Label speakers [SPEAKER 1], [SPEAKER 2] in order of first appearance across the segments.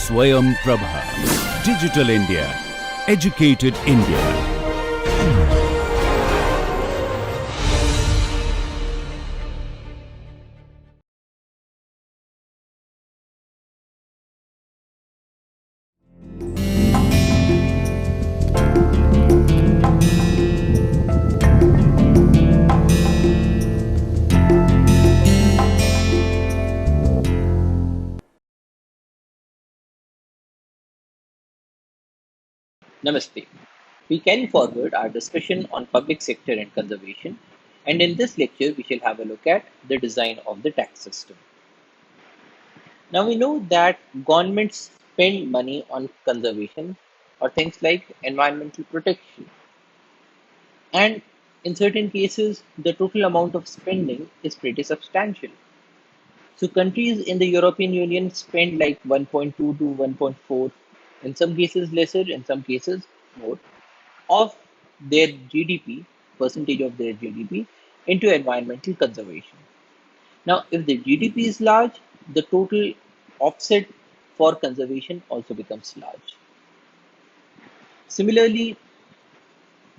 [SPEAKER 1] Swayam Prabha. Digital India. Educated India.
[SPEAKER 2] Namaste. We carry forward our discussion on public sector and conservation, and in this lecture, we shall have a look at the design of the tax system. Now, we know that governments spend money on conservation or things like environmental protection, and in certain cases, the total amount of spending is pretty substantial. So, countries in the European Union spend like 1.2 to 1.4, in some cases lesser, in some cases more of their GDP, percentage of their GDP, into environmental conservation. Now, if the GDP is large, the total offset for conservation also becomes large. Similarly,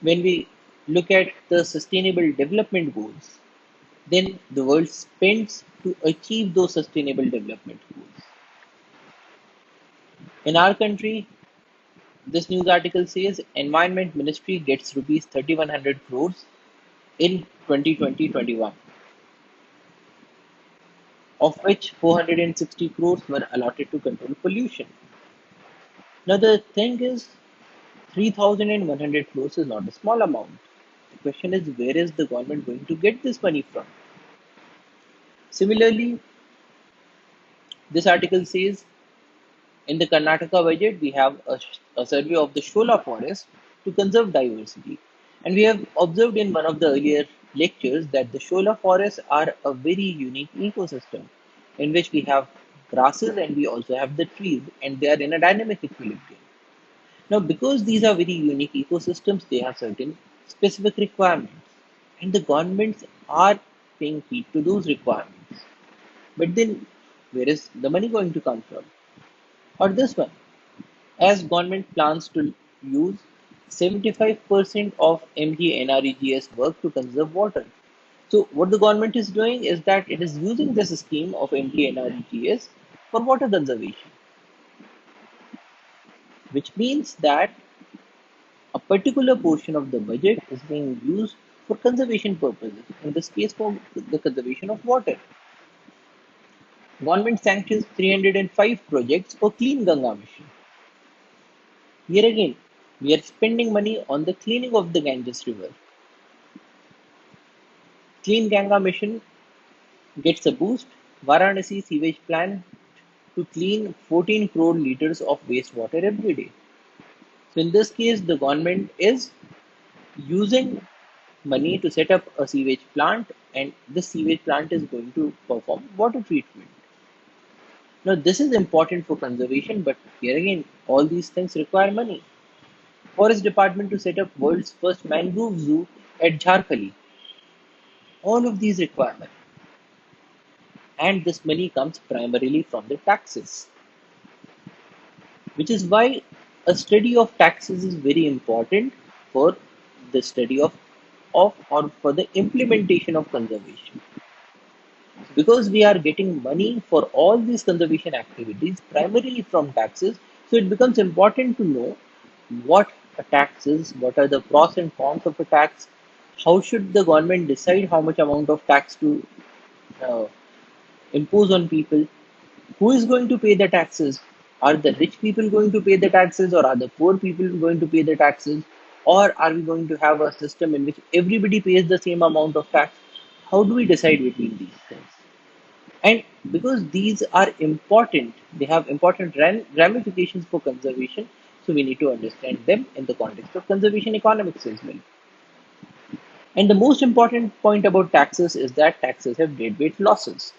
[SPEAKER 2] when we look at the sustainable development goals, then the world spends to achieve those sustainable development goals. In our country, this news article says Environment Ministry gets rupees 3100 crores in 2020-21, of which 460 crores were allotted to control pollution. Now, the thing is, 3,100 crores is not a small amount. The question is, where is the government going to get this money from? Similarly, this article says in the Karnataka budget, we have a survey of the Shola forest to conserve diversity. And we have observed in one of the earlier lectures that the Shola forests are a very unique ecosystem in which we have grasses and we also have the trees, and they are in a dynamic equilibrium. Now, because these are very unique ecosystems, they have certain specific requirements, and the governments are paying heed to those requirements. But then, where is the money going to come from? Or this one, as government plans to use 75% of MGNREGS work to conserve water. So what the government is doing is that it is using this scheme of MGNREGS for water conservation, which means that a particular portion of the budget is being used for conservation purposes, in this case for the conservation of water. Government sanctions 305 projects for Clean Ganga mission. Here again, we are spending money on the cleaning of the Ganges river. Clean Ganga mission gets a boost. Varanasi sewage plant to clean 14 crore liters of wastewater every day. So in this case, the government is using money to set up a sewage plant, and this sewage plant is going to perform water treatment. Now, this is important for conservation, but here again, all these things require money. Forest Department to set up world's first mangrove zoo at Jharkhali. All of these require money, and this money comes primarily from the taxes, which is why a study of taxes is very important for the study of or for the implementation of conservation. Because we are getting money for all these conservation activities primarily from taxes, so it becomes important to know what a tax is, what are the pros and cons of a tax, how should the government decide how much amount of tax to uh, impose on people, who is going to pay the taxes, are the rich people going to pay the taxes or are the poor people going to pay the taxes, or are we going to have a system in which everybody pays the same amount of tax? How do we decide between these things? And because these are important, they have important ramifications for conservation, so we need to understand them in the context of conservation economics as well. And the most important point about taxes is that taxes have deadweight losses.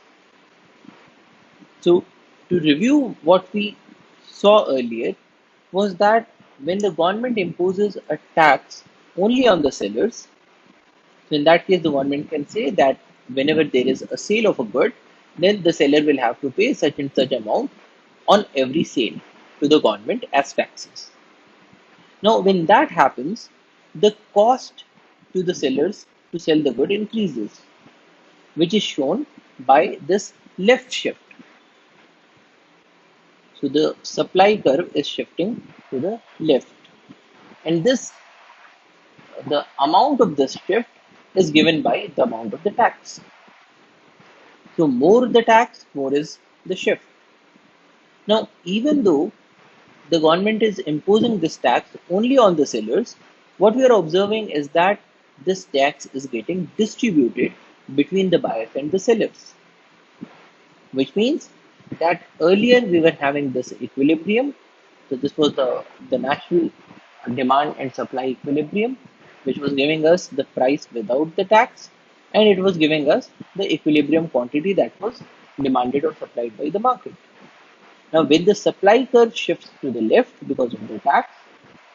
[SPEAKER 2] So, to review what we saw earlier, was that when the government imposes a tax only on the sellers, so in that case, the government can say that whenever there is a sale of a good, then the seller will have to pay such and such amount on every sale. to the government as taxes. Now, when that happens, the cost to the sellers to sell the good increases, which is shown by this left shift. So the supply curve is shifting to the left, and this the amount of this shift is given by the amount of the tax. So more the tax, more is the shift. Now, even though the government is imposing this tax only on the sellers, what we are observing is that this tax is getting distributed between the buyers and the sellers, which means that earlier we were having this equilibrium. So this was the natural demand and supply equilibrium, which was giving us the price without the tax, and it was giving us the equilibrium quantity that was demanded or supplied by the market. Now, when the supply curve shifts to the left because of the tax,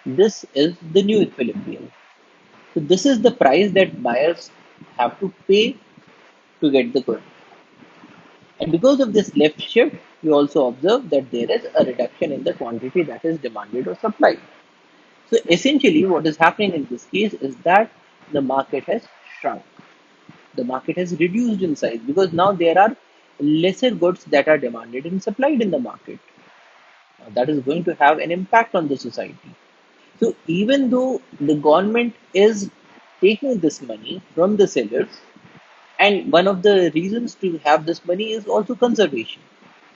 [SPEAKER 2] this is the new equilibrium. So, this is the price that buyers have to pay to get the good. And because of this left shift, we also observe that there is a reduction in the quantity that is demanded or supplied. So, essentially, what is happening in this case is that the market has shrunk. The market has reduced in size because now there are lesser goods that are demanded and supplied in the market. That is going to have an impact on the society. So even though the government is taking this money from the sellers, and one of the reasons to have this money is also conservation.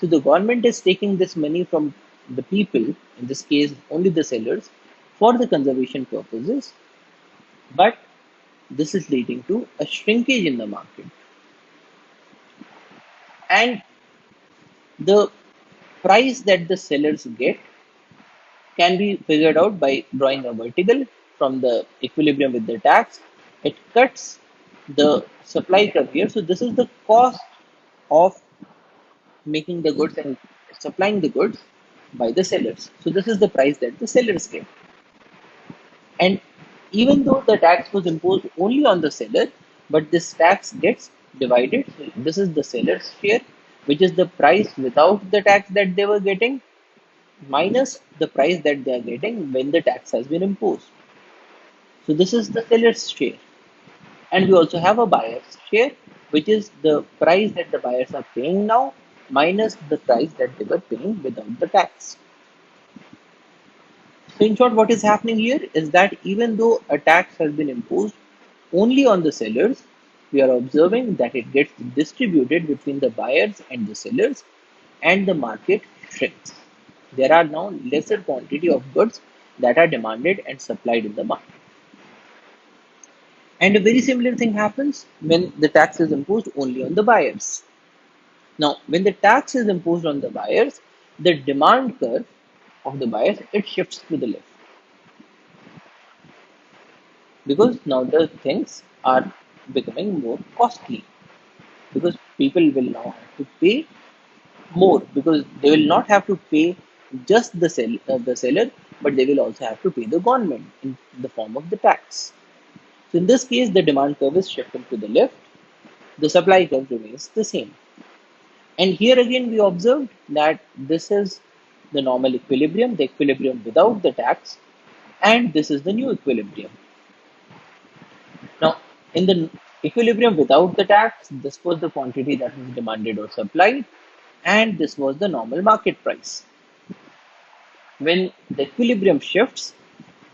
[SPEAKER 2] So the government is taking this money from the people, in this case only the sellers, for the conservation purposes, but this is leading to a shrinkage in the market. And the price that the sellers get can be figured out by drawing a vertical from the equilibrium with the tax. It cuts the supply curve here. So this is the cost of making the goods and supplying the goods by the sellers. So this is the price that the sellers get. And even though the tax was imposed only on the seller, but this tax gets divided. So this is the seller's share, which is the price without the tax that they were getting minus the price that they are getting when the tax has been imposed. So this is the seller's share. And we also have a buyer's share, which is the price that the buyers are paying now minus the price that they were paying without the tax. So in short, what is happening here is that even though a tax has been imposed only on the sellers, we are observing that it gets distributed between the buyers and the sellers, and the market shrinks. There are now lesser quantity of goods that are demanded and supplied in the market. And a very similar thing happens when the tax is imposed only on the buyers. Now, when the tax is imposed on the buyers, the demand curve of the buyers it shifts to the left because now the things are becoming more costly because people will now have to pay more because they will not have to pay just the seller, but they will also have to pay the government in the form of the tax. So in this case, the demand curve is shifting to the left, the supply curve remains the same. And here again, we observed that this is the normal equilibrium, the equilibrium without the tax, and this is the new equilibrium. Now, in the equilibrium without the tax, this was the quantity that was demanded or supplied, and this was the normal market price. When the equilibrium shifts,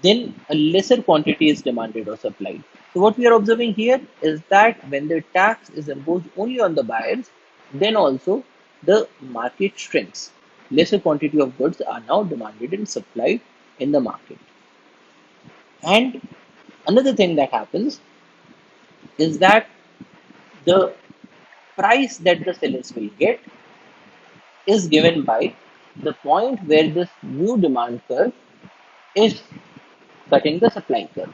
[SPEAKER 2] then a lesser quantity is demanded or supplied. So what we are observing here is that when the tax is imposed only on the buyers, then also the market shrinks. Lesser quantity of goods are now demanded and supplied in the market. And another thing that happens is that the price that the sellers will get is given by the point where this new demand curve is cutting the supply curve.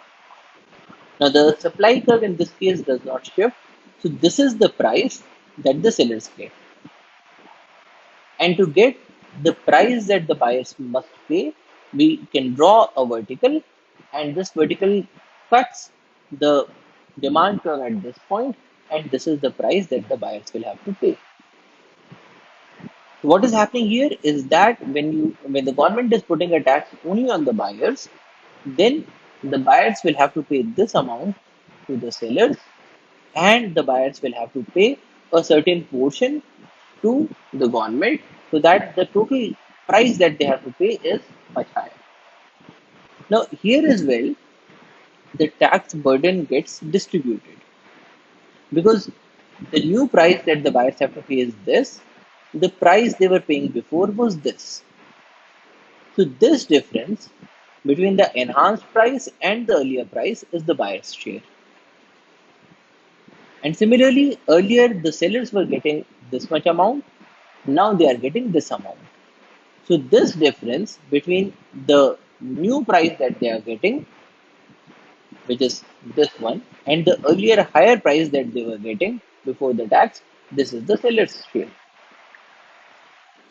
[SPEAKER 2] Now the supply curve in this case does not shift. So this is the price that the sellers get. And to get the price that the buyers must pay, we can draw a vertical and this vertical cuts the demand curve at this point and this is the price that the buyers will have to pay. What is happening here is that when the government is putting a tax only on the buyers, then the buyers will have to pay this amount to the sellers, and the buyers will have to pay a certain portion to the government, so that the total price that they have to pay is much higher. Now, here as well, the tax burden gets distributed because the new price that the buyers have to pay is this, the price they were paying before was this. So, this difference between the enhanced price and the earlier price is the buyer's share. And similarly, earlier the sellers were getting this much amount, now they are getting this amount. So, this difference between the new price that they are getting, which is this one, and the earlier higher price that they were getting before the tax, this is the seller's share.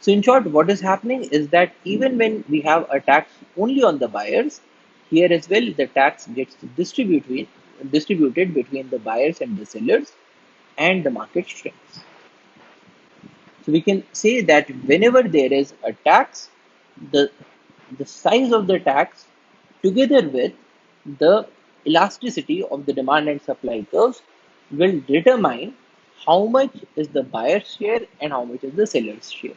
[SPEAKER 2] So, in short, what is happening is that even when we have a tax only on the buyers, here as well the tax gets distributed between the buyers and the sellers, and the market shrinks. So, we can say that whenever there is a tax, the the size of the tax together with the elasticity of the demand and supply curves will determine how much is the buyer's share and how much is the seller's share.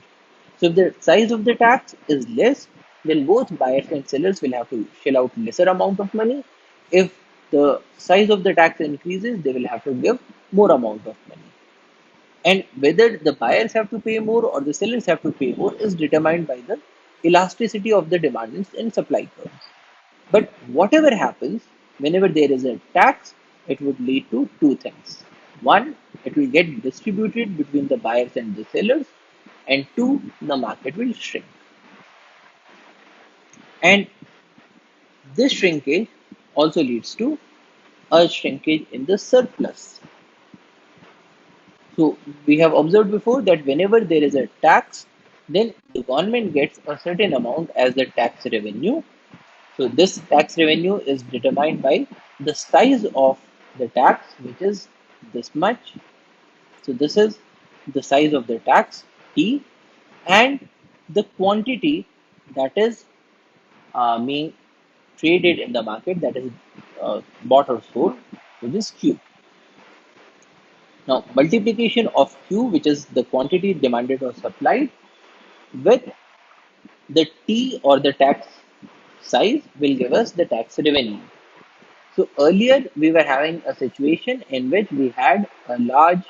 [SPEAKER 2] So if the size of the tax is less, then both buyers and sellers will have to shell out lesser amount of money. If the size of the tax increases, they will have to give more amount of money. And whether the buyers have to pay more or the sellers have to pay more is determined by the elasticity of the demand and supply curves. But whatever happens, whenever there is a tax, it would lead to two things. One, it will get distributed between the buyers and the sellers, and two, the market will shrink. And this shrinkage also leads to a shrinkage in the surplus. So we have observed before that whenever there is a tax, then the government gets a certain amount as the tax revenue. So this tax revenue is determined by the size of the tax, which is this much. So this is the size of the tax T, and the quantity that is being traded in the market, that is bought or sold, which is Q. Now multiplication of Q, which is the quantity demanded or supplied, with the T or the tax size will give us the tax revenue. So earlier we were having a situation in which we had a large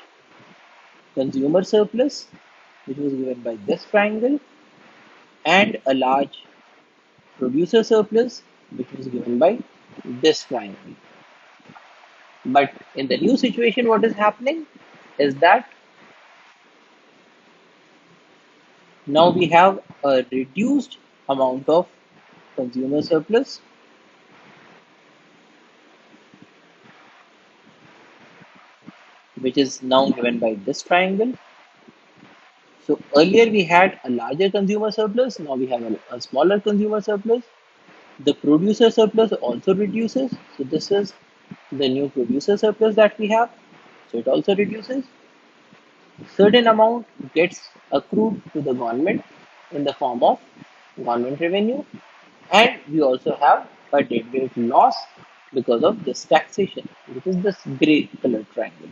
[SPEAKER 2] consumer surplus, which was given by this triangle, and a large producer surplus, which was given by this triangle. But in the new situation, what is happening is that now we have a reduced amount of consumer surplus, which is now given by this triangle. So earlier we had a larger consumer surplus, now we have a smaller consumer surplus. The producer surplus also reduces. So this is the new producer surplus that we have. So it also reduces. Certain amount gets accrued to the government in the form of government revenue. And we also have a deadweight loss because of this taxation, which is this gray color triangle.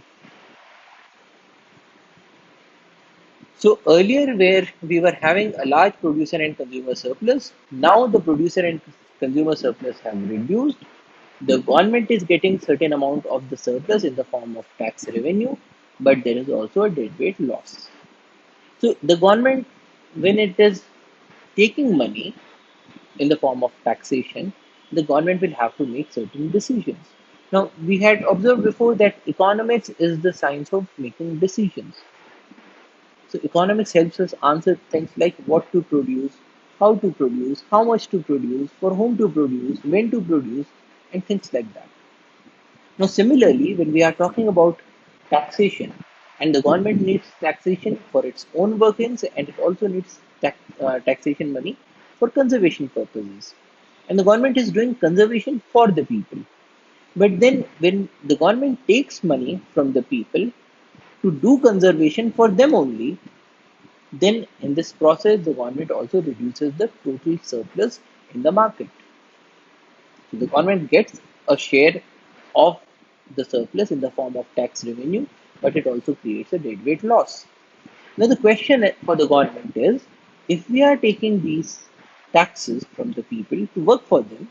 [SPEAKER 2] So earlier, where we were having a large producer and consumer surplus, now the producer and consumer surplus have reduced. The government is getting certain amount of the surplus in the form of tax revenue, but there is also a deadweight loss. So the government, when it is taking money in the form of taxation, the government will have to make certain decisions. Now, we had observed before that economics is the science of making decisions. So economics helps us answer things like what to produce, how much to produce, for whom to produce, when to produce, and things like that. Now, similarly, when we are talking about taxation, and the government needs taxation for its own workings, and it also needs taxation money for conservation purposes. And the government is doing conservation for the people. But then, when the government takes money from the people to do conservation for them only, then in this process, the government also reduces the total surplus in the market. So the government gets a share of the surplus in the form of tax revenue, but it also creates a deadweight loss. Now, the question for the government is, if we are taking these taxes from the people to work for them,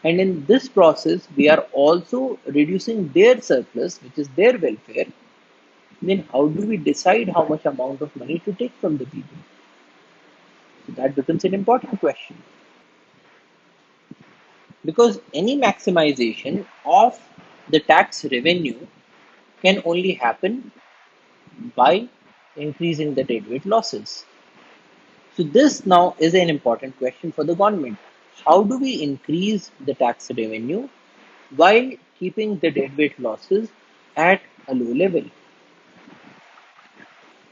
[SPEAKER 2] and in this process we are also reducing their surplus, which is their welfare, then how do we decide how much amount of money to take from the people? So that becomes an important question, because any maximization of the tax revenue can only happen by increasing the deadweight losses. So this now is an important question for the government. How do we increase the tax revenue while keeping the deadweight losses at a low level?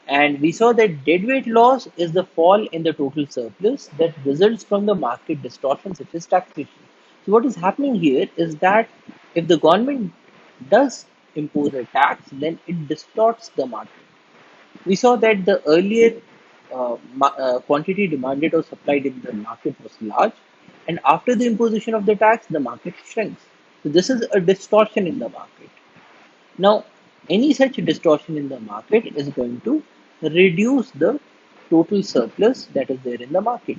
[SPEAKER 2] And we saw that deadweight loss is the fall in the total surplus that results from the market distortion such as taxation. So what is happening here is that if the government does impose a tax, then it distorts the market. We saw that the earlier quantity demanded or supplied in the market was large, and after the imposition of the tax, the market shrinks. So this is a distortion in the market. Now, any such distortion in the market is going to reduce the total surplus that is there in the market.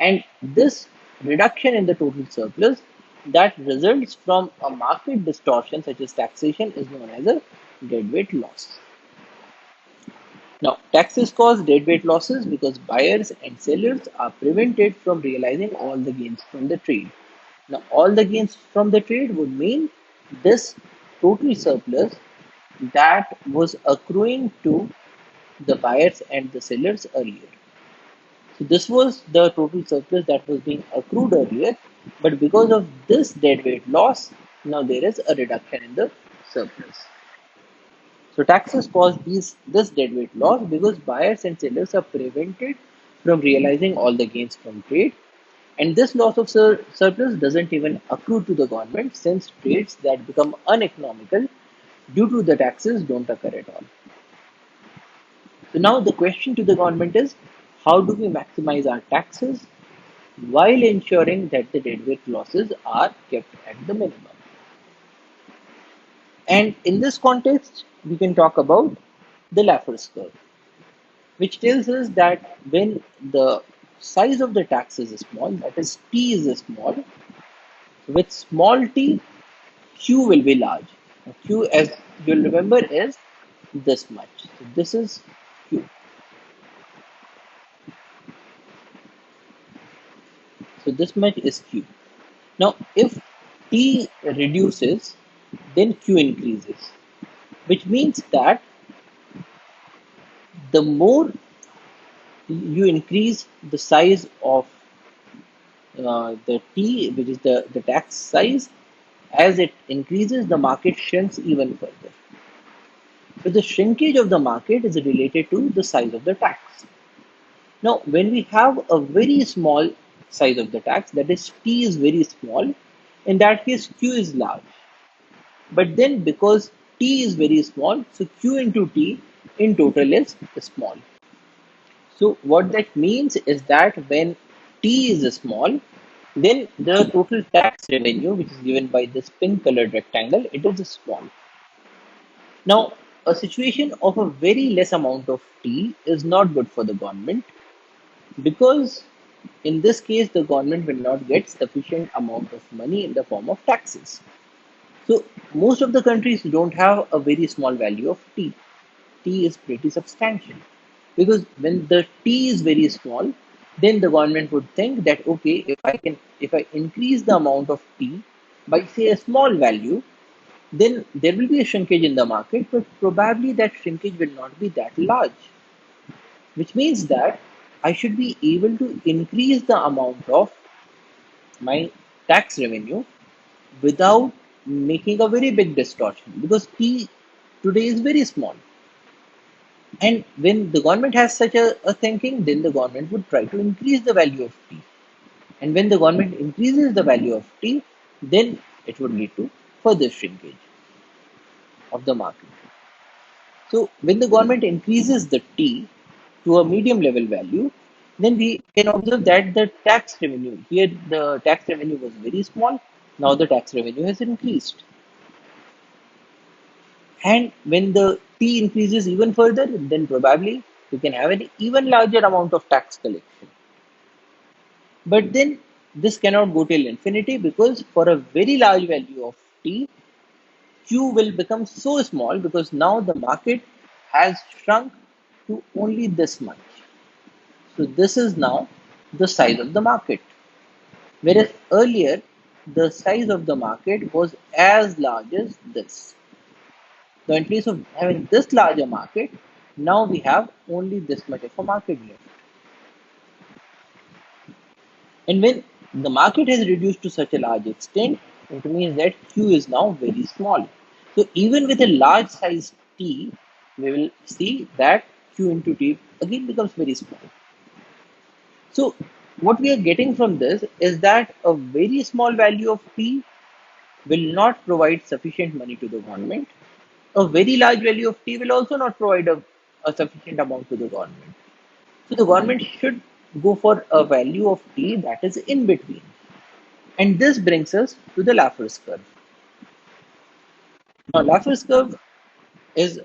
[SPEAKER 2] And this reduction in the total surplus that results from a market distortion such as taxation is known as a deadweight loss. Now, taxes cause deadweight losses because buyers and sellers are prevented from realizing all the gains from the trade. Now, all the gains from the trade would mean this total surplus that was accruing to the buyers and the sellers earlier. So, this was the total surplus that was being accrued earlier, but because of this deadweight loss, now there is a reduction in the surplus. So taxes cause this deadweight loss because buyers and sellers are prevented from realizing all the gains from trade, and this loss of surplus doesn't even accrue to the government since trades that become uneconomical due to the taxes don't occur at all. So now the question to the government is, how do we maximize our taxes while ensuring that the deadweight losses are kept at the minimum? And in this context, we can talk about the Laffer's curve, which tells us that when the size of the tax is small, that is t is small, with small t, q will be large. Now, q, as you'll remember, is this much. So this is q. So this much is q. Now, if t reduces, then q increases, which means that the more you increase the size of the T, which is the tax size, as it increases, the market shrinks even further. So the shrinkage of the market is related to the size of the tax. Now, when we have a very small size of the tax, that is T is very small, in that case Q is large. But then because T is very small, so Q into T in total is small. So what that means is that when T is small, then the total tax revenue, which is given by this pink colored rectangle, it is small. Now, a situation of a very less amount of T is not good for the government, because in this case, the government will not get sufficient amount of money in the form of taxes. So most of the countries don't have a very small value of T. T is pretty substantial, because when the T is very small, then the government would think that, okay, if I increase the amount of T by say a small value, then there will be a shrinkage in the market, but probably that shrinkage will not be that large, which means that I should be able to increase the amount of my tax revenue without making a very big distortion, because T today is very small. And when the government has such a thinking, then the government would try to increase the value of T. And when the government increases the value of T, then it would lead to further shrinkage of the market. So when the government increases the T, to a medium level value, then we can observe that the tax revenue, here the tax revenue was very small, now the tax revenue has increased. And when the T increases even further, then probably you can have an even larger amount of tax collection. But then this cannot go till infinity, because for a very large value of T, Q will become so small because now the market has shrunk to only this much. So this is now the size of the market. Whereas earlier, the size of the market was as large as this. So in place of having this larger market, now we have only this much of a market left. And when the market has reduced to such a large extent, it means that Q is now very small. So even with a large size T, we will see that Q into T again becomes very small. So what we are getting from this is that a very small value of T will not provide sufficient money to the government. A very large value of T will also not provide a sufficient amount to the government. So the government should go for a value of T that is in between. And this brings us to the Laffer's curve. Now, Laffer's curve is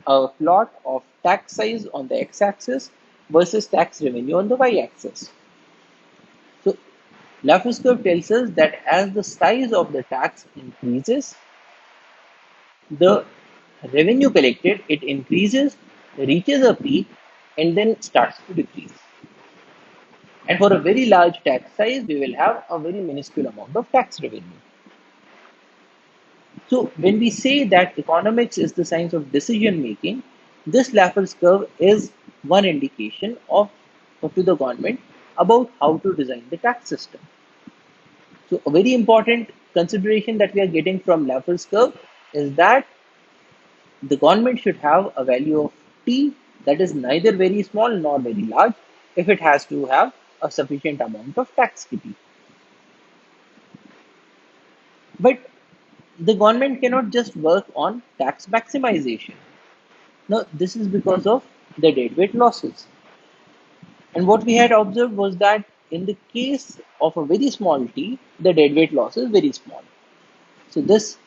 [SPEAKER 2] a plot of tax size on the x-axis versus tax revenue on the y-axis. So, Laffer's curve tells us that as the size of the tax increases, the revenue collected, it increases, reaches a peak, and then starts to decrease. And for a very large tax size, we will have a very minuscule amount of tax revenue. So when we say that economics is the science of decision making, this Laffer's curve is one indication to the government about how to design the tax system. So a very important consideration that we are getting from Laffer's curve is that the government should have a value of T that is neither very small nor very large if it has to have a sufficient amount of tax kitty. But the government cannot just work on tax maximization. Now, this is because of the deadweight losses. And what we had observed was that in the case of a very small t, the deadweight loss is very small. So this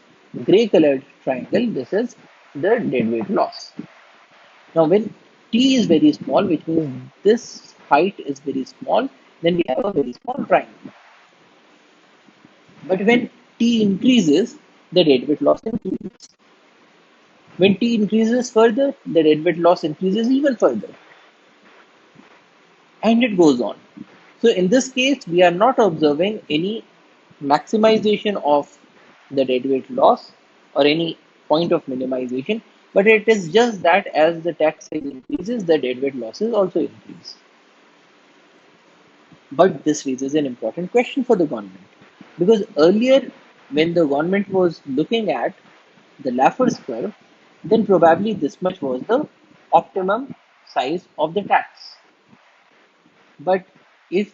[SPEAKER 2] gray colored triangle, this is the deadweight loss. Now, when t is very small, which means this height is very small, then we have a very small triangle. But when t increases, the deadweight loss increases. When t increases further, the deadweight loss increases even further. And it goes on. So in this case, we are not observing any maximization of the deadweight loss or any point of minimization, but it is just that as the tax size increases, the deadweight losses also increase. But this raises an important question for the government, because earlier when the government was looking at the Laffer's curve, then probably this much was the optimum size of the tax. But if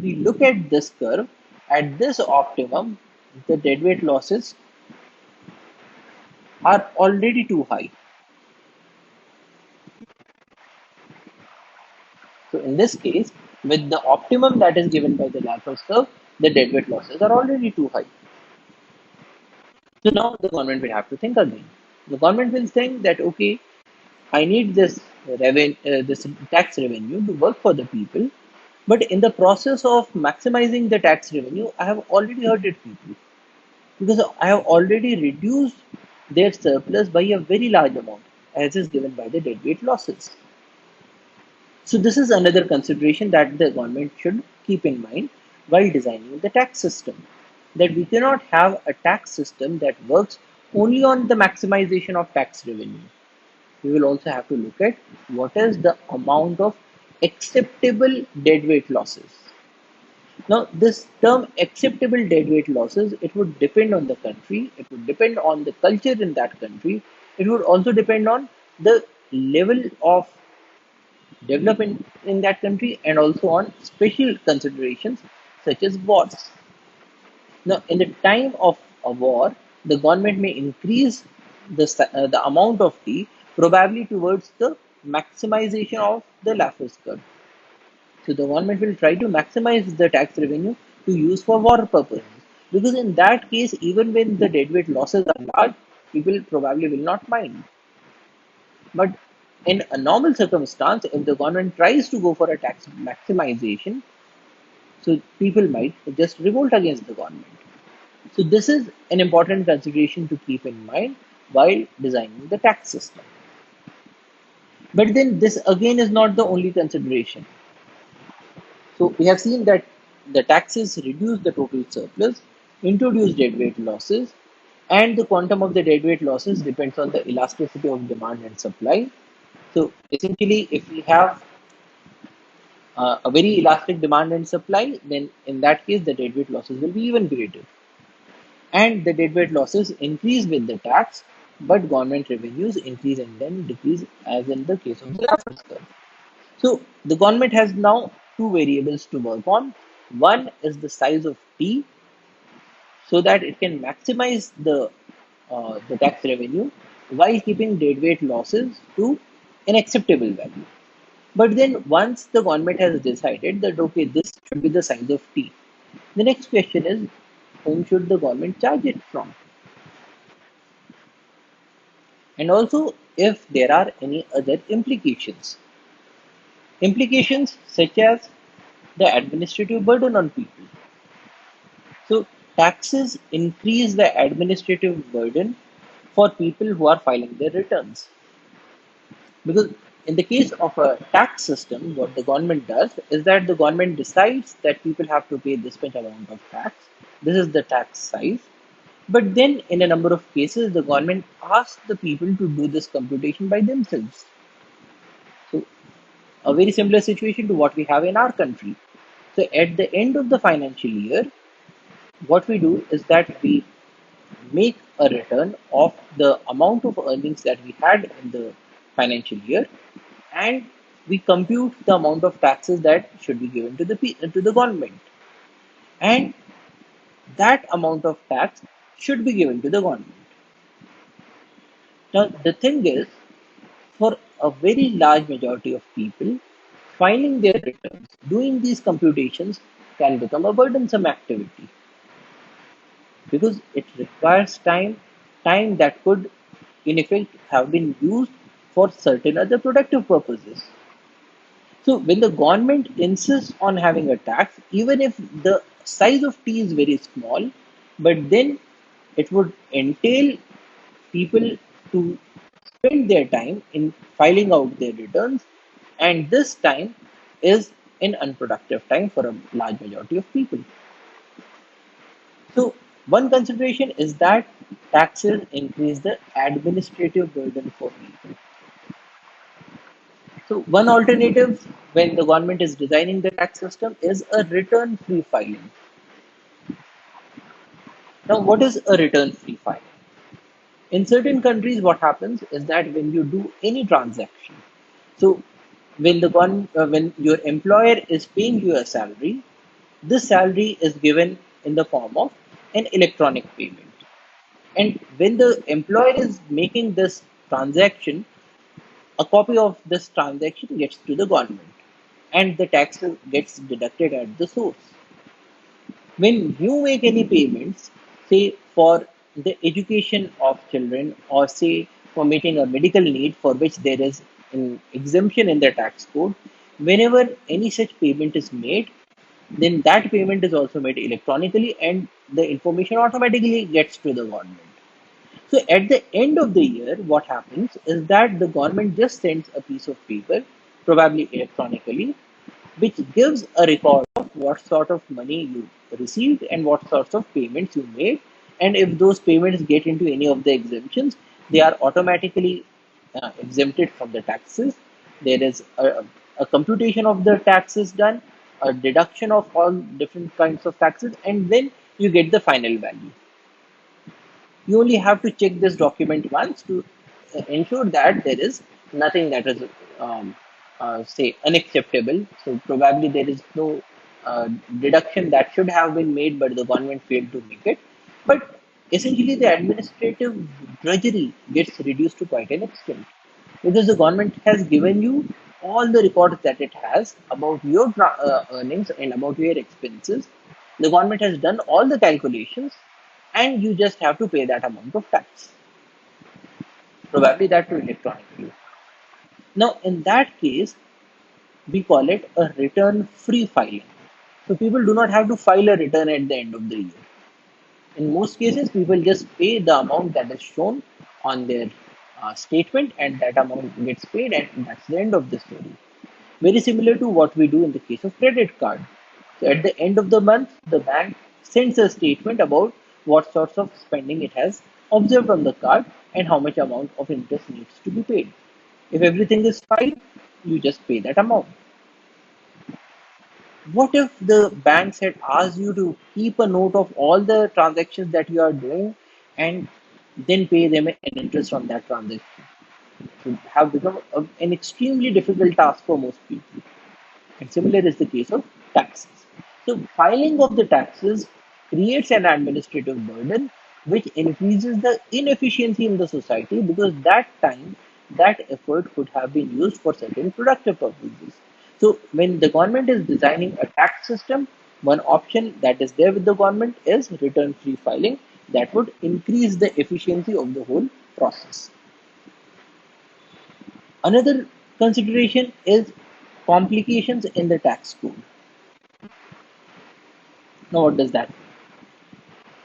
[SPEAKER 2] we look at this curve, at this optimum, the deadweight losses are already too high. So in this case, with the optimum that is given by the Laffer's curve, the deadweight losses are already too high. So now the government will have to think again. The government will think that, okay, I need this tax revenue to work for the people, but in the process of maximizing the tax revenue, I have already hurted people, because I have already reduced their surplus by a very large amount, as is given by the deadweight losses. So this is another consideration that the government should keep in mind while designing the tax system, that we cannot have a tax system that works only on the maximization of tax revenue. We will also have to look at what is the amount of acceptable deadweight losses. Now, this term acceptable deadweight losses, it would depend on the country, it would depend on the culture in that country, it would also depend on the level of development in that country, and also on special considerations such as wars. Now, in the time of a war, the government may increase the amount of tea probably towards the maximization of the Laffer's curve. So the government will try to maximize the tax revenue to use for war purposes. Because in that case, even when the deadweight losses are large, people probably will not mind. But in a normal circumstance, if the government tries to go for a tax maximization, so people might just revolt against the government. So this is an important consideration to keep in mind while designing the tax system. But then this again is not the only consideration. So we have seen that the taxes reduce the total surplus, introduce deadweight losses, and the quantum of the deadweight losses depends on the elasticity of demand and supply. So essentially, if we have a very elastic demand and supply, then in that case, the deadweight losses will be even greater. And the deadweight losses increase with the tax, but government revenues increase and then decrease, as in the case of the Laffer's curve. So the government has now two variables to work on. One is the size of T, so that it can maximize the tax revenue while keeping deadweight losses to an acceptable value. But then once the government has decided that okay, this should be the size of T, the next question is whom should the government charge it from? And also if there are any other implications. Implications such as the administrative burden on people. So taxes increase the administrative burden for people who are filing their returns. Because in the case of a tax system, what the government does is that the government decides that people have to pay this much amount of tax. This is the tax size. But then, in a number of cases, the government asks the people to do this computation by themselves. So, a very similar situation to what we have in our country. So, at the end of the financial year, what we do is that we make a return of the amount of earnings that we had in the financial year, and we compute the amount of taxes that should be given to the government, and that amount of tax should be given to the government. Now the thing is, for a very large majority of people, filing their returns, doing these computations can become a burdensome activity because it requires time that could in effect have been used for certain other productive purposes. So when the government insists on having a tax, even if the size of T is very small, but then it would entail people to spend their time in filing out their returns, and this time is an unproductive time for a large majority of people. So one consideration is that taxes increase the administrative burden for people. So one alternative when the government is designing the tax system is a return-free filing. Now, what is a return-free filing? In certain countries, what happens is that when you do any transaction, so when your employer is paying you a salary, this salary is given in the form of an electronic payment. And when the employer is making this transaction, a copy of this transaction gets to the government and the tax gets deducted at the source. When you make any payments, say for the education of children or say for meeting a medical need for which there is an exemption in the tax code, whenever any such payment is made, then that payment is also made electronically and the information automatically gets to the government. So at the end of the year, what happens is that the government just sends a piece of paper, probably electronically, which gives a record of what sort of money you received and what sorts of payments you made. And if those payments get into any of the exemptions, they are automatically exempted from the taxes. There is a computation of the taxes done, a deduction of all different kinds of taxes, and then you get the final value. You only have to check this document once to ensure that there is nothing that is say unacceptable. So probably there is no deduction that should have been made but the government failed to make it. But essentially the administrative drudgery gets reduced to quite an extent. because the government has given you all the records that it has about your earnings and about your expenses. The government has done all the calculations, and you just have to pay that amount of tax, probably that too electronically. Now, in that case, we call it a return free filing. So people do not have to file a return at the end of the year. In most cases, people just pay the amount that is shown on their statement, and that amount gets paid, and that's the end of the story. Very similar to what we do in the case of credit card. So at the end of the month, the bank sends a statement about what sorts of spending it has observed on the card and how much amount of interest needs to be paid. If everything is fine, you just pay that amount. What if the banks had asked you to keep a note of all the transactions that you are doing and then pay them an interest on that transaction? It would have become an extremely difficult task for most people. And similar is the case of taxes. So, filing of the taxes creates an administrative burden which increases the inefficiency in the society, because that time, that effort could have been used for certain productive purposes. So, when the government is designing a tax system, one option that is there with the government is return free filing that would increase the efficiency of the whole process. Another consideration is complications in the tax code. Now, what does that mean?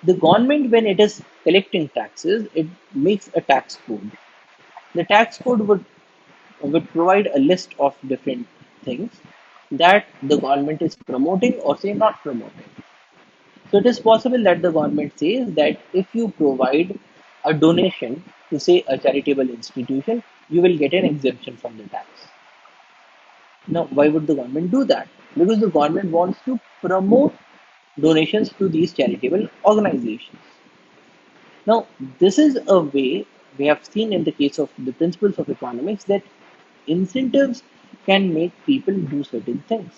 [SPEAKER 2] The government, when it is collecting taxes, it makes a tax code. The tax code would provide a list of different things that the government is promoting or say not promoting. So it is possible that the government says that if you provide a donation to say a charitable institution, you will get an exemption from the tax. Now, why would the government do that? Because the government wants to promote donations to these charitable organizations. Now, this is a way we have seen in the case of the principles of economics that incentives can make people do certain things.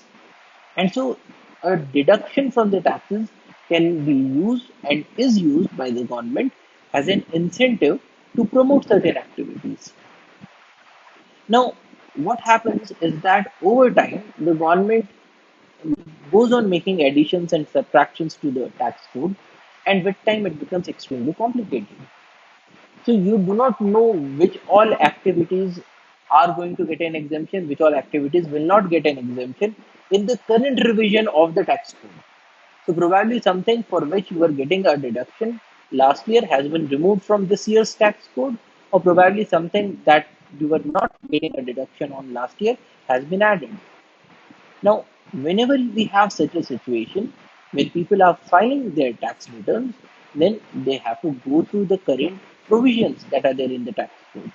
[SPEAKER 2] And so, a deduction from the taxes can be used and is used by the government as an incentive to promote certain activities. Now, what happens is that over time, the government goes on making additions and subtractions to the tax code, and with time, it becomes extremely complicated. So you do not know which all activities are going to get an exemption, which all activities will not get an exemption in the current revision of the tax code. So probably something for which you were getting a deduction last year has been removed from this year's tax code, or probably something that you were not getting a deduction on last year has been added. Now, whenever we have such a situation where people are filing their tax returns, then they have to go through the current provisions that are there in the tax code,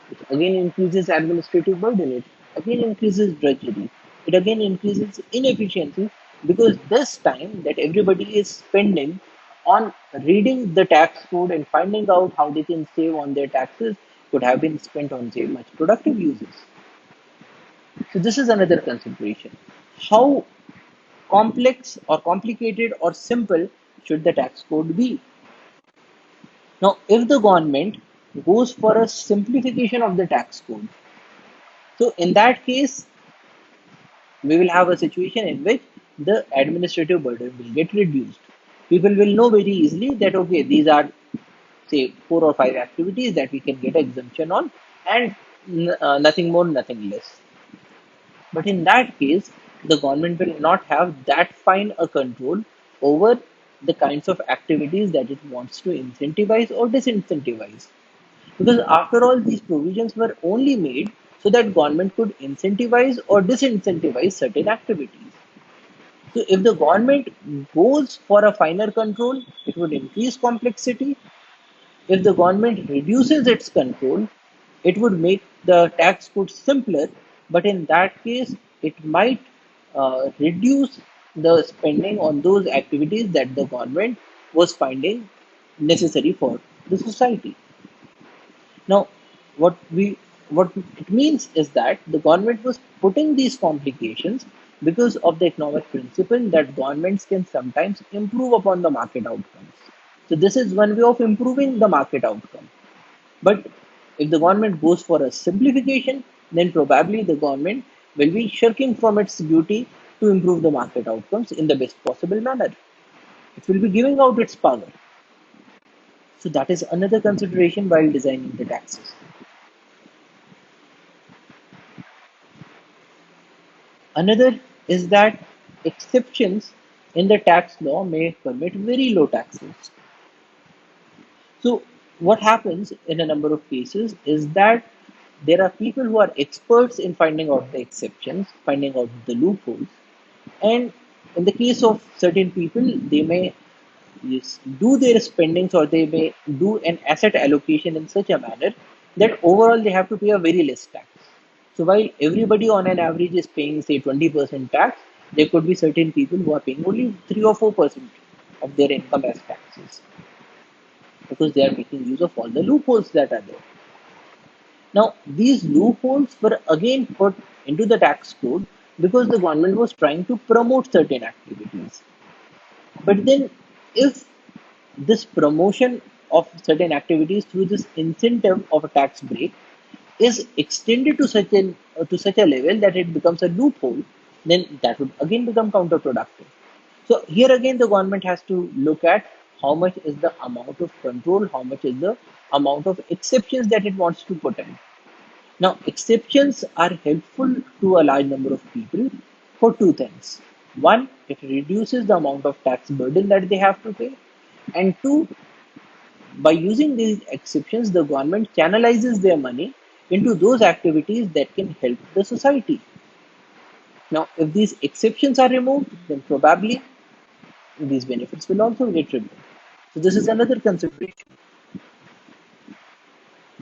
[SPEAKER 2] which again increases administrative burden, it again increases drudgery, it again increases inefficiency, because this time that everybody is spending on reading the tax code and finding out how they can save on their taxes could have been spent on, say, much productive uses. So this is another consideration. How complex or complicated or simple should the tax code be? Now, if the government goes for a simplification of the tax code, so in that case, we will have a situation in which the administrative burden will get reduced. People will know very easily that okay, these are say 4 or 5 activities that we can get exemption on, and nothing more, nothing less. But in that case, the government will not have that fine a control over the kinds of activities that it wants to incentivize or disincentivize. Because after all, these provisions were only made so that government could incentivize or disincentivize certain activities. So if the government goes for a finer control, it would increase complexity. If the government reduces its control, it would make the tax code simpler, but in that case, it might reduce the spending on those activities that the government was finding necessary for the society. Now, what we what it means is that the government was putting these complications because of the economic principle that governments can sometimes improve upon the market outcomes. So this is one way of improving the market outcome. But If the government goes for a simplification, then probably the government will be shirking from its duty to improve the market outcomes in the best possible manner. It will be giving out its power. So that is another consideration while designing the taxes. Another is that exceptions in the tax law may permit very low taxes. So, what happens in a number of cases is that there are people who are experts in finding out the exceptions, finding out the loopholes, and in the case of certain people, they may do their spendings or they may do an asset allocation in such a manner that overall they have to pay a very less tax. So while everybody on an average is paying say 20% tax, there could be certain people who are paying only 3 or 4% of their income as taxes because they are making use of all the loopholes that are there. Now, these loopholes were again put into the tax code because the government was trying to promote certain activities. But then, if this promotion of certain activities through this incentive of a tax break is extended to such a level that it becomes a loophole, then that would again become counterproductive. So here again, the government has to look at how much is the amount of control, how much is the amount of exceptions that it wants to put in. Now, exceptions are helpful to a large number of people for two things. One, it reduces the amount of tax burden that they have to pay. And two, by using these exceptions, the government channelizes their money into those activities that can help the society. Now, if these exceptions are removed, then probably these benefits will also get removed. So, this is another consideration.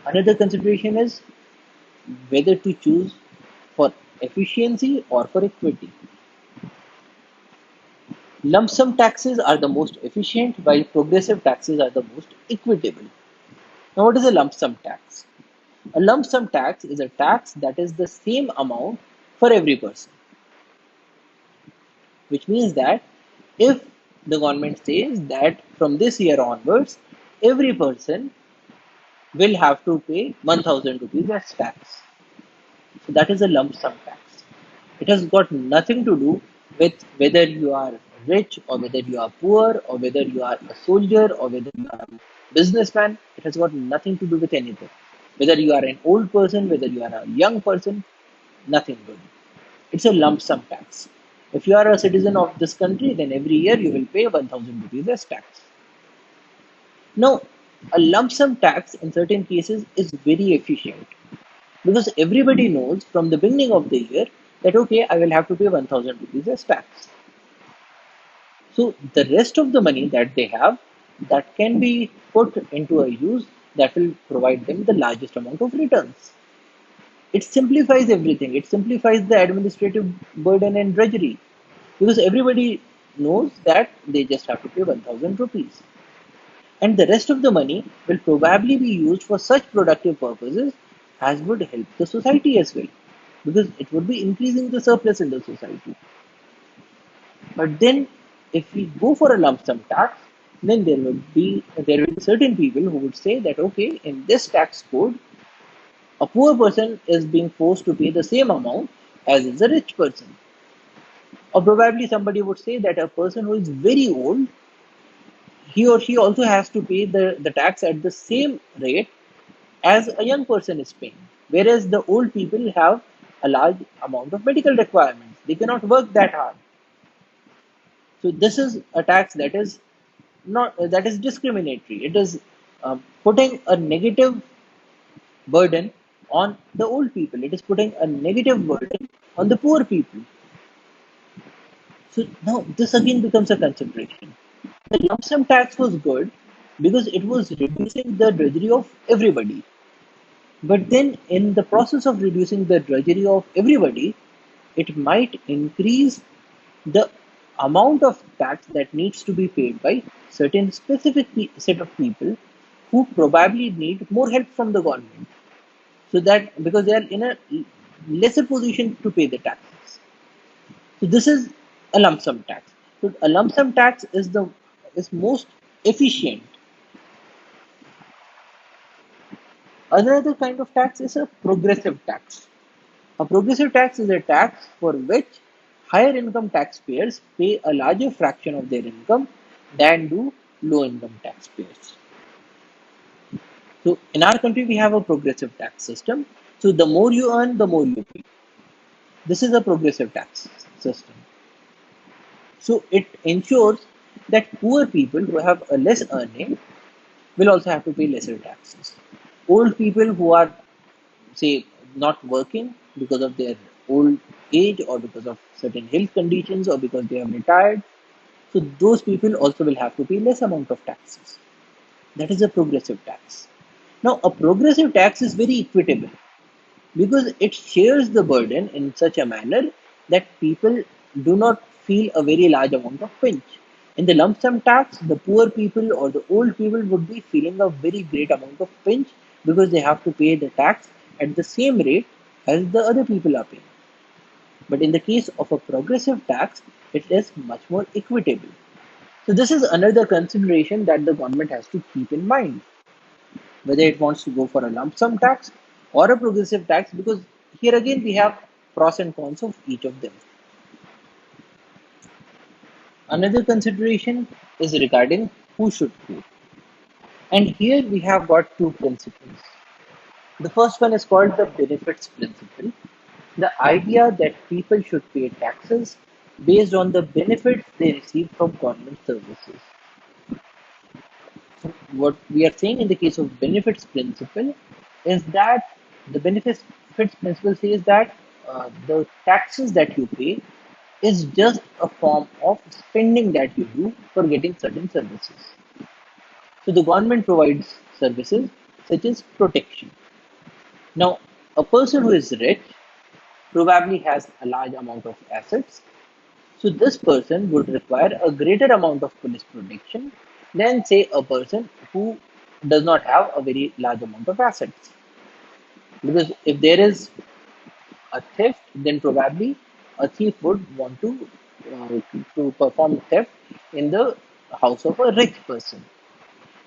[SPEAKER 2] Another consideration is whether to choose for efficiency or for equity. Lump sum taxes are the most efficient, while progressive taxes are the most equitable. Now, what is a lump sum tax? A lump sum tax is a tax that is the same amount for every person, which means that if the government says that from this year onwards, every person will have to pay 1000 rupees as tax. So that is a lump sum tax. It has got nothing to do with whether you are rich or whether you are poor or whether you are a soldier or whether you are a businessman. It has got nothing to do with anything. Whether you are an old person, whether you are a young person, nothing good. It's a lump sum tax. If you are a citizen of this country, then every year you will pay 1000 rupees as tax. Now, a lump sum tax in certain cases is very efficient because everybody knows from the beginning of the year that okay, I will have to pay 1000 rupees as tax. So the rest of the money that they have that can be put into a use that will provide them the largest amount of returns. It simplifies everything. It simplifies the administrative burden and drudgery because everybody knows that they just have to pay 1000 rupees. And the rest of the money will probably be used for such productive purposes as would help the society as well because it would be increasing the surplus in the society. But then if we go for a lump sum tax, then there will be certain people who would say that okay, in this tax code, a poor person is being forced to pay the same amount as is a rich person. Or probably somebody would say that a person who is very old, he or she also has to pay the tax at the same rate as a young person is paying. Whereas the old people have a large amount of medical requirements. They cannot work that hard. So this is a tax that is not that is discriminatory. It is putting a negative burden on the old people. It is putting a negative burden on the poor people. So now this again becomes a consideration. The lump sum tax was good because it was reducing the drudgery of everybody. But then, in the process of reducing the drudgery of everybody, it might increase the amount of tax that needs to be paid by certain specific set of people who probably need more help from the government. So that because they are in a lesser position to pay the taxes. So this is a lump sum tax. So a lump sum tax is most efficient. Another kind of tax is a progressive tax. A progressive tax is a tax for which higher income taxpayers pay a larger fraction of their income than do low income taxpayers. So in our country, we have a progressive tax system. So the more you earn, the more you pay. This is a progressive tax system. So it ensures that poor people who have a less earning will also have to pay lesser taxes. Old people who are, say, not working because of their old age or because of certain health conditions or because they have retired, so those people also will have to pay less amount of taxes. That is a progressive tax. Now, a progressive tax is very equitable because it shares the burden in such a manner that people do not feel a very large amount of pinch. In the lump sum tax, the poor people or the old people would be feeling a very great amount of pinch because they have to pay the tax at the same rate as the other people are paying. But in the case of a progressive tax, it is much more equitable. So, this is another consideration that the government has to keep in mind whether it wants to go for a lump sum tax or a progressive tax, because here again we have pros and cons of each of them. Another consideration is regarding who should pay. And here we have got two principles. The first one is called the benefits principle. The idea that people should pay taxes based on the benefits they receive from government services. So what we are saying in the case of benefits principle is that the benefits principle says that the taxes that you pay is just a form of spending that you do for getting certain services. So the government provides services such as protection. Now, a person who is rich probably has a large amount of assets. So this person would require a greater amount of police protection than, say, a person who does not have a very large amount of assets. Because if there is a theft, then probably a thief would want uh, to perform theft in the house of a rich person.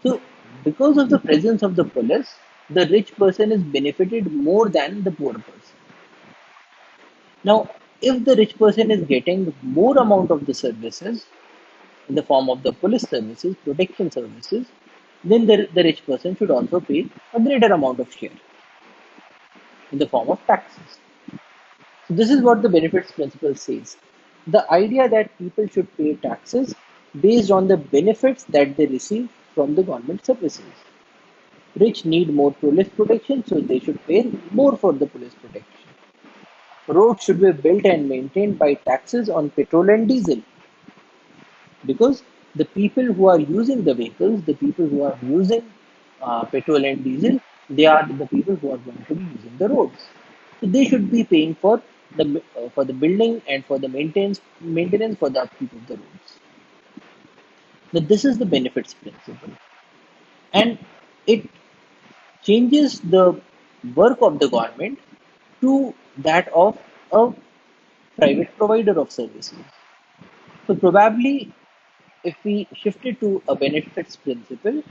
[SPEAKER 2] So because of the presence of the police, the rich person is benefited more than the poor person. Now, if the rich person is getting more amount of the services in the form of the police services, protection services, then the rich person should also pay a greater amount of share in the form of taxes. So this is what the benefits principle says. The idea that people should pay taxes based on the benefits that they receive from the government services. Rich need more police protection, so they should pay more for the police protection. Roads should be built and maintained by taxes on petrol and diesel, because the people who are using the vehicles, the people who are using petrol and diesel, they are the people who are going to be using the roads. So they should be paying for the building and for the maintenance for the upkeep of the roads. Now this is the benefits principle, and it changes the work of the government to that of a private provider of services. So probably if we shift it to a benefits principle,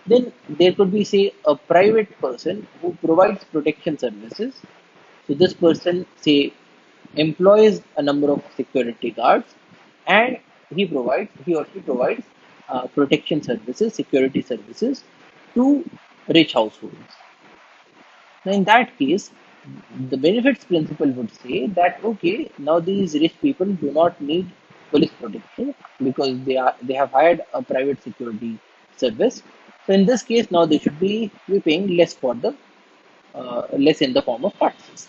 [SPEAKER 2] then there could be, say, a private person who provides protection services. So this person, say, employs a number of security guards, and he or she provides protection services, security services to rich households. Now, in that case, the benefits principle would say that okay, now these rich people do not need police protection because they have hired a private security service. So in this case, now they should be paying less for the less in the form of taxes.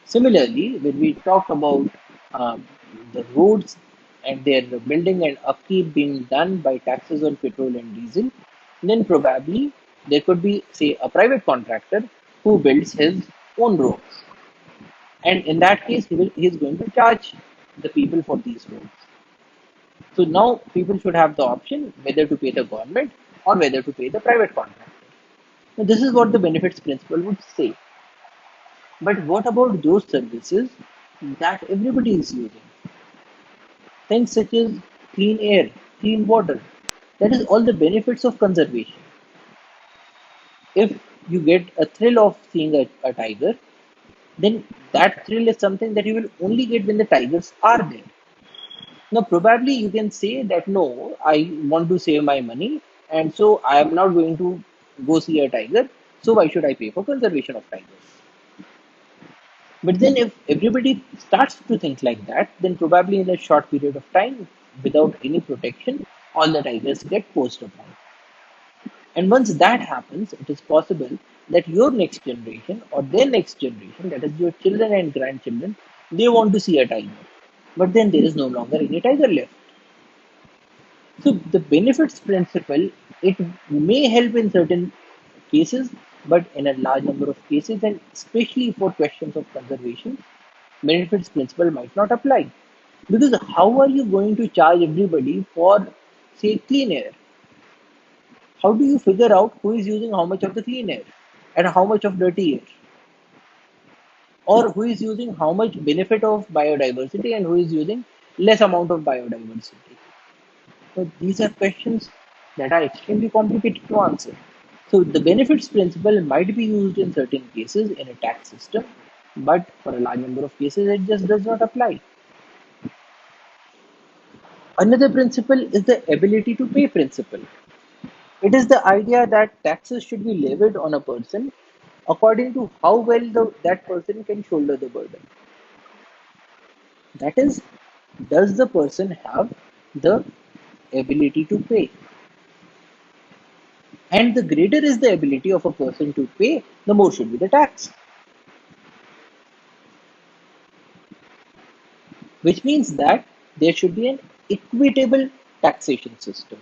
[SPEAKER 2] Similarly, when we talk about um, the roads and their building and upkeep being done by taxes on petrol and diesel, then probably there could be, say, a private contractor who builds his own roads. And in that case, he's going to charge the people for these roads. So now people should have the option whether to pay the government or whether to pay the private contractor. Now, this is what the benefits principle would say. But what about those services that everybody is using? Things such as clean air, clean water. That is all the benefits of conservation. if you get a thrill of seeing a tiger, then that thrill is something that you will only get when the tigers are there. Now, probably you can say that no, I want to save my money, and so I am not going to go see a tiger. So why should I pay for conservation of tigers? But then, if everybody starts to think like that, then probably in a short period of time, without any protection, all the tigers get posed upon. And once that happens, it is possible that your next generation or their next generation, that is your children and grandchildren, they want to see a tiger. But then there is no longer any tiger left. So the benefits principle, it may help in certain cases, but in a large number of cases, and especially for questions of conservation, benefits principle might not apply. Because how are you going to charge everybody for, say, clean air? How do you figure out who is using how much of the clean air and how much of dirty air? Or who is using how much benefit of biodiversity and who is using less amount of biodiversity? So these are questions that are extremely complicated to answer. So the benefits principle might be used in certain cases in a tax system, but for a large number of cases it just does not apply. Another principle is the ability to pay principle. It is the idea that taxes should be levied on a person according to how well that person can shoulder the burden. That is, does the person have the ability to pay? And the greater is the ability of a person to pay, the more should be the tax. Which means that there should be an equitable taxation system.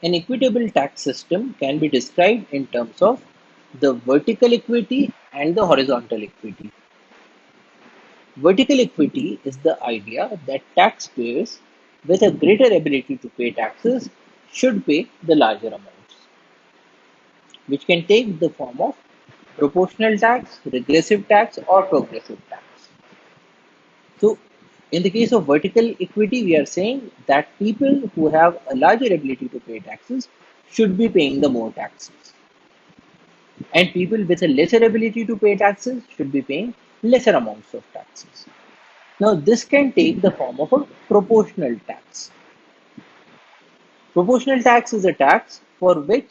[SPEAKER 2] An equitable tax system can be described in terms of the vertical equity and the horizontal equity. Vertical equity is the idea that taxpayers with a greater ability to pay taxes should pay the larger amounts, which can take the form of proportional tax, regressive tax, or progressive tax. So, in the case of vertical equity, we are saying that people who have a larger ability to pay taxes should be paying the more taxes, and people with a lesser ability to pay taxes should be paying lesser amounts of taxes. Now, this can take the form of a proportional tax. Proportional tax is a tax for which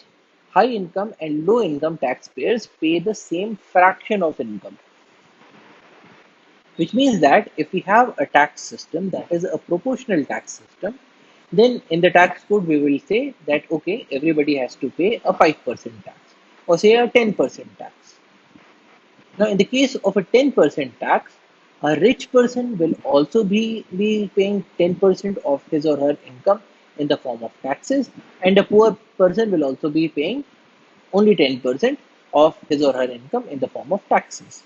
[SPEAKER 2] high income and low income taxpayers pay the same fraction of income. Which means that if we have a tax system that is a proportional tax system, then in the tax code we will say that okay, everybody has to pay a 5% tax or say a 10% tax. Now, in the case of a 10% tax, a rich person will also be paying 10% of his or her income in the form of taxes, and a poor person will also be paying only 10% of his or her income in the form of taxes.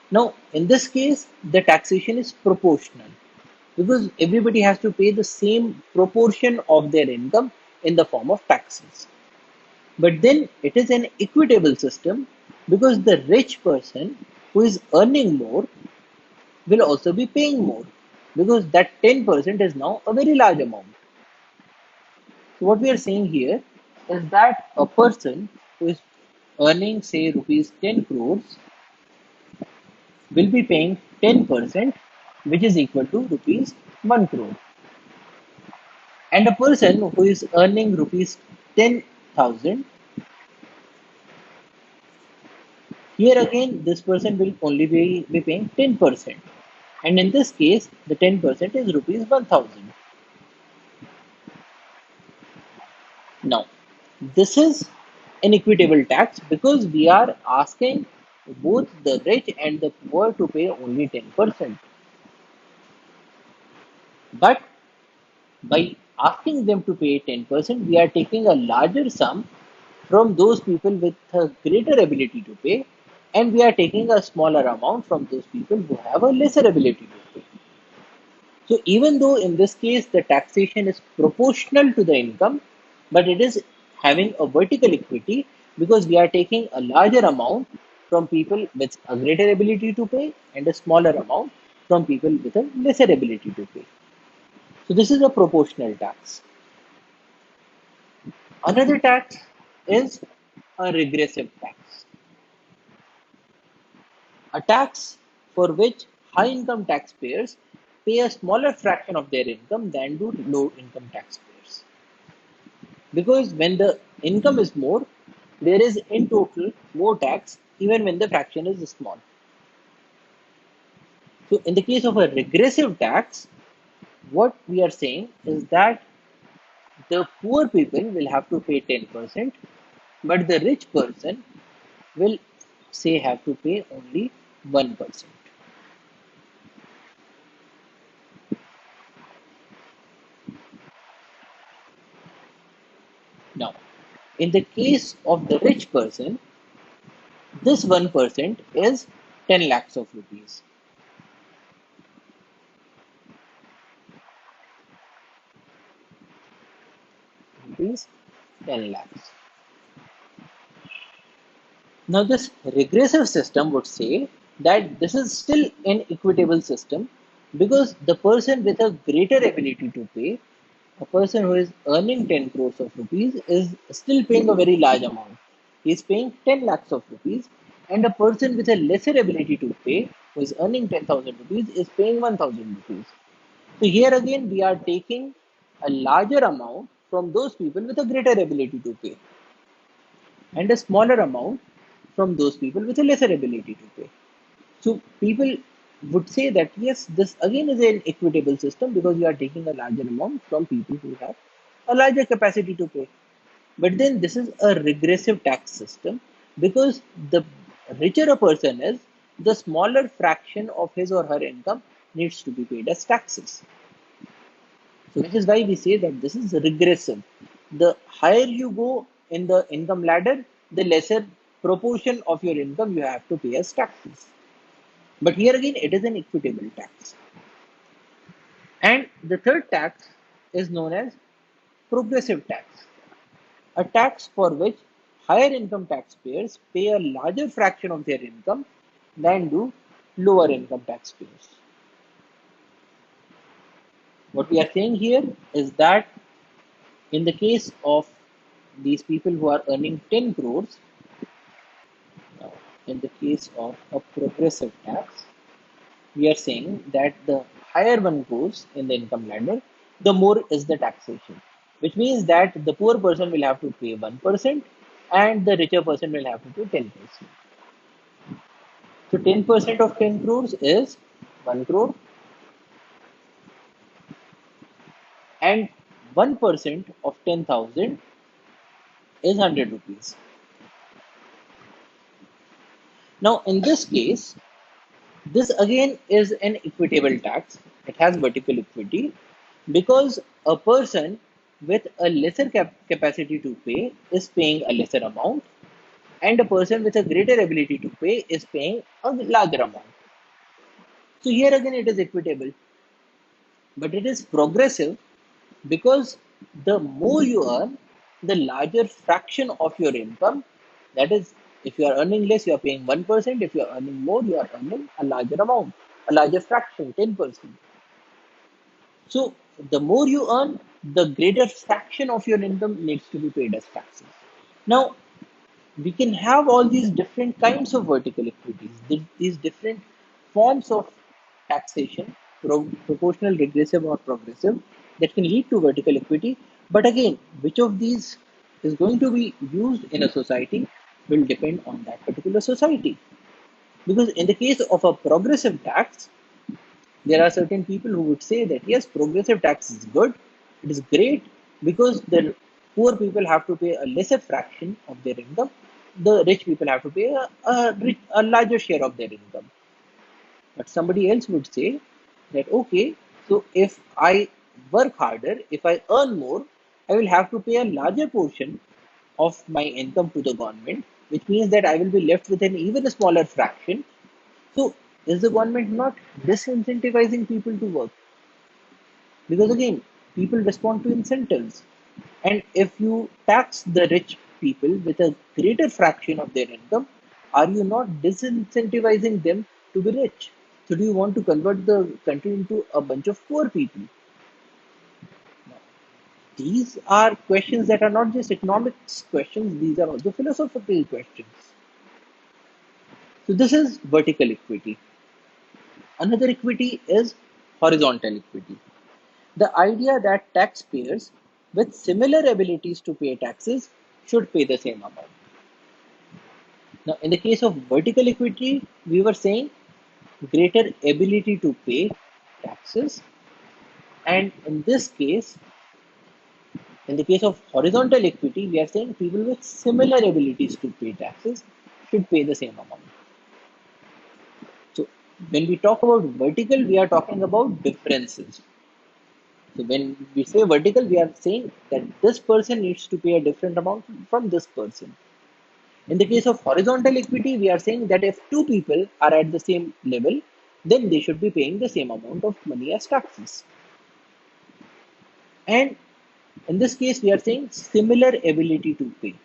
[SPEAKER 2] Now, in this case, the taxation is proportional because everybody has to pay the same proportion of their income in the form of taxes. But then it is an equitable system because the rich person who is earning more will also be paying more because that 10% is now a very large amount. So, what we are saying here is that a person who is earning, say, rupees 10 crores will be paying 10%, which is equal to rupees 1 crore. And a person who is earning rupees 10,000, here again, this person will only be paying 10%. And in this case, the 10% is rupees 1,000. Now, this is an equitable tax because we are asking both the rich and the poor to pay only 10%. But by asking them to pay 10%, we are taking a larger sum from those people with a greater ability to pay, and we are taking a smaller amount from those people who have a lesser ability to pay. So, even though in this case the taxation is proportional to the income, but it is having a vertical equity because we are taking a larger amount from people with a greater ability to pay and a smaller amount from people with a lesser ability to pay. So, this is a proportional tax. Another tax is a regressive tax, a tax for which high income taxpayers pay a smaller fraction of their income than do low income taxpayers. Because when the income is more, there is in total more tax even when the fraction is small. So, in the case of a regressive tax, what we are saying is that the poor people will have to pay 10%, but the rich person will say have to pay only 1%. Now, in the case of the rich person, this 1% is 10 lakhs of rupees. Rupees 10 lakhs. Now, this regressive system would say that this is still an equitable system because the person with a greater ability to pay, a person who is earning 10 crores of rupees, is still paying a very large amount. He is paying 10 lakhs of rupees, and a person with a lesser ability to pay, who is earning 10,000 rupees, is paying 1,000 rupees. So, here again, we are taking a larger amount from those people with a greater ability to pay and a smaller amount from those people with a lesser ability to pay. So people would say that yes, this again is an equitable system because you are taking a larger amount from people who have a larger capacity to pay. But then this is a regressive tax system because the richer a person is, the smaller fraction of his or her income needs to be paid as taxes. So which is why we say that this is regressive. The higher you go in the income ladder, the lesser proportion of your income you have to pay as taxes. But here again, it is an equitable tax. And the third tax is known as progressive tax, a tax for which higher income taxpayers pay a larger fraction of their income than do lower income taxpayers. What we are saying here is that in the case of these people who are earning 10 crores, in the case of a progressive tax, we are saying that the higher one goes in the income ladder, the more is the taxation, which means that the poor person will have to pay 1% and the richer person will have to pay 10%. So 10% of 10 crores is 1 crore and 1% of 10,000 is 100 rupees. Now, in this case, this again is an equitable tax. It has vertical equity because a person with a lesser capacity to pay is paying a lesser amount, and a person with a greater ability to pay is paying a larger amount. So, here again, it is equitable, but it is progressive because the more you earn, the larger fraction of your income, that is, if you are earning less, you are paying 1%. If you are earning more, you are earning a larger amount, a larger fraction, 10%. So the more you earn, the greater fraction of your income needs to be paid as taxes. Now, we can have all these different kinds of vertical equities, these different forms of taxation, proportional, regressive, or progressive, that can lead to vertical equity. But again, which of these is going to be used in a society will depend on that particular society. Because in the case of a progressive tax, there are certain people who would say that yes, progressive tax is good, it is great because the poor people have to pay a lesser fraction of their income, the rich people have to pay a larger share of their income. But somebody else would say that okay, so if I work harder, if I earn more, I will have to pay a larger portion of my income to the government, which means that I will be left with an even smaller fraction. So, is the government not disincentivizing people to work? Because again, people respond to incentives. And if you tax the rich people with a greater fraction of their income, are you not disincentivizing them to be rich? So, do you want to convert the country into a bunch of poor people? No. these are questions that are not just economics questions, these are also philosophical questions. So this is vertical equity. Another equity is horizontal equity. The idea that taxpayers with similar abilities to pay taxes should pay the same amount. Now, in the case of vertical equity, we were saying greater ability to pay taxes, and in this case, in the case of horizontal equity, we are saying people with similar abilities to pay taxes should pay the same amount. So, when we talk about vertical, we are talking about differences. So, when we say vertical, we are saying that this person needs to pay a different amount from this person. In the case of horizontal equity, we are saying that if two people are at the same level, then they should be paying the same amount of money as taxes. And in this case, we are saying similar ability to pay.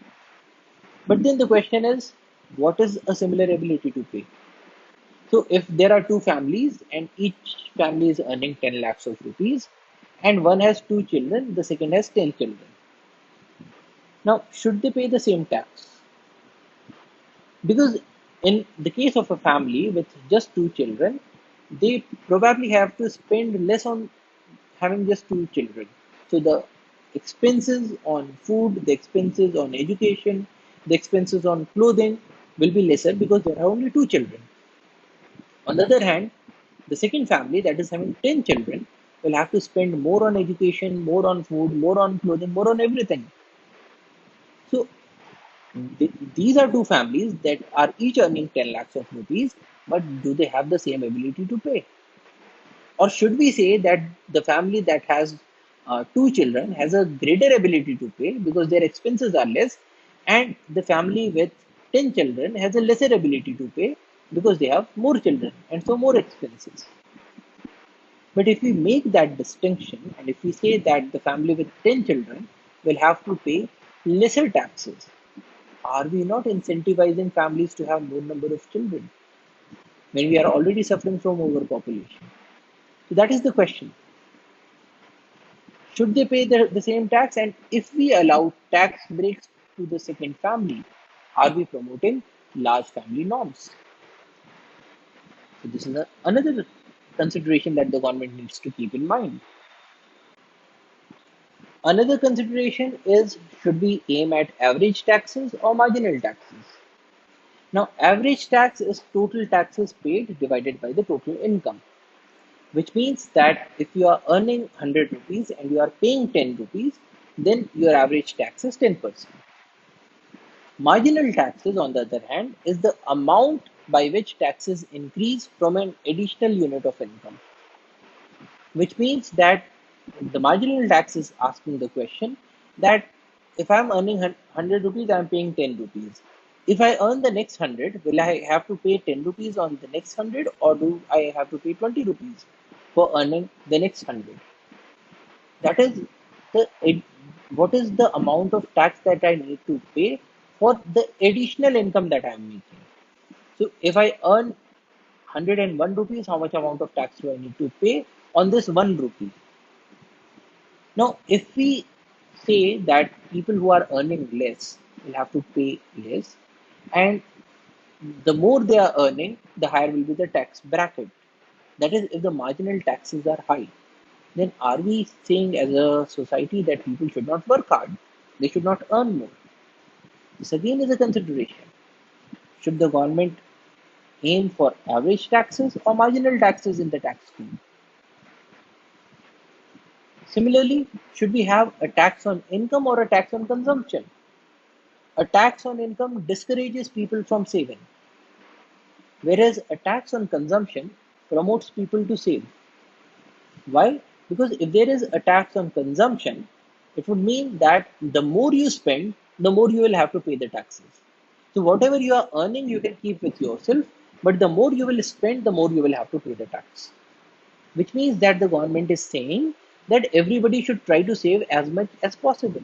[SPEAKER 2] But then the question is, what is a similar ability to pay? So if there are two families and each family is earning 10 lakhs of rupees and one has two children, the second has 10 children. Now, should they pay the same tax? Because in the case of a family with just two children, they probably have to spend less on having just two children. So the expenses on food, the expenses on education, the expenses on clothing will be lesser because there are only two children. On the other hand, the second family that is having 10 children will have to spend more on education, more on food, more on clothing, more on everything. So these are two families that are each earning 10 lakhs of rupees, but do they have the same ability to pay? Or should we say that the family that has two children has a greater ability to pay because their expenses are less, and the family with 10 children has a lesser ability to pay because they have more children and so more expenses? But if we make that distinction and if we say that the family with 10 children will have to pay lesser taxes, are we not incentivizing families to have more number of children when we are already suffering from overpopulation? So that is the question. Should they pay the same tax? And if we allow tax breaks to the second family, are we promoting large family norms? So this is another consideration that the government needs to keep in mind. Another consideration is, should we aim at average taxes or marginal taxes? Now, average tax is total taxes paid divided by the total income, which means that if you are earning 100 rupees and you are paying 10 rupees, then your average tax is 10%. Marginal taxes, on the other hand, is the amount by which taxes increase from an additional unit of income, which means that the marginal tax is asking the question that if I'm earning 100 rupees, I'm paying 10 rupees. If I earn the next 100, will I have to pay 10 rupees on the next 100, or do I have to pay 20 rupees for earning the next 100? That is what is the amount of tax that I need to pay for the additional income that I'm making. So if I earn 101 rupees, how much amount of tax do I need to pay on this 1 rupee? Now, if we say that people who are earning less will have to pay less, and the more they are earning, the higher will be the tax bracket. That is, if the marginal taxes are high, then are we saying as a society that people should not work hard? They should not earn more? This again is a consideration. Should the government aim for average taxes or marginal taxes in the tax scheme? Similarly, should we have a tax on income or a tax on consumption? A tax on income discourages people from saving, whereas a tax on consumption promotes people to save. Why? Because if there is a tax on consumption, it would mean that the more you spend, the more you will have to pay the taxes. So, whatever you are earning, you can keep with yourself, but the more you will spend, the more you will have to pay the tax. Which means that the government is saying that everybody should try to save as much as possible.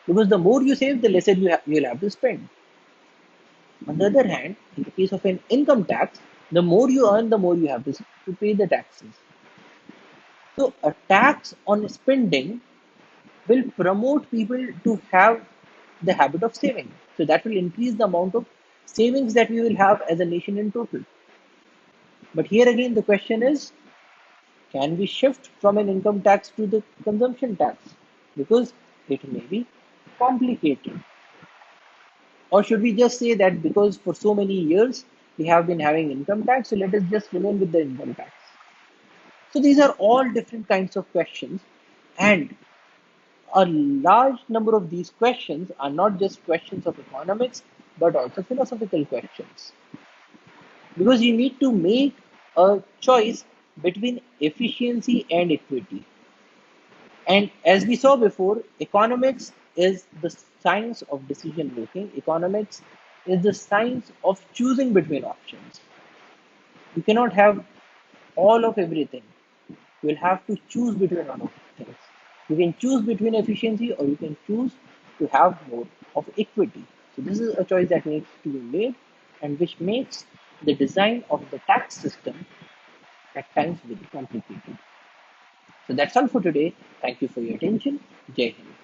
[SPEAKER 2] Because the more you save, the lesser you'll have to spend. On the other hand, in the case of an income tax, the more you earn, the more you have to pay the taxes. So a tax on spending will promote people to have the habit of saving. So that will increase the amount of savings that we will have as a nation in total. But here again, the question is, can we shift from an income tax to the consumption tax? Because it may be complicated. Or should we just say that because for so many years we have been having income tax, so let us just remain with the income tax? So these are all different kinds of questions, and a large number of these questions are not just questions of economics but also philosophical questions. Because you need to make a choice between efficiency and equity. And as we saw before, economics is the science of decision making. Economics is the science of choosing between options. You cannot have all of everything. You will have to choose between all of things. You can choose between efficiency or you can choose to have more of equity. So this is a choice that needs to be made and which makes the design of the tax system at times very complicated. So that's all for today. Thank you for your attention. Jai Hind.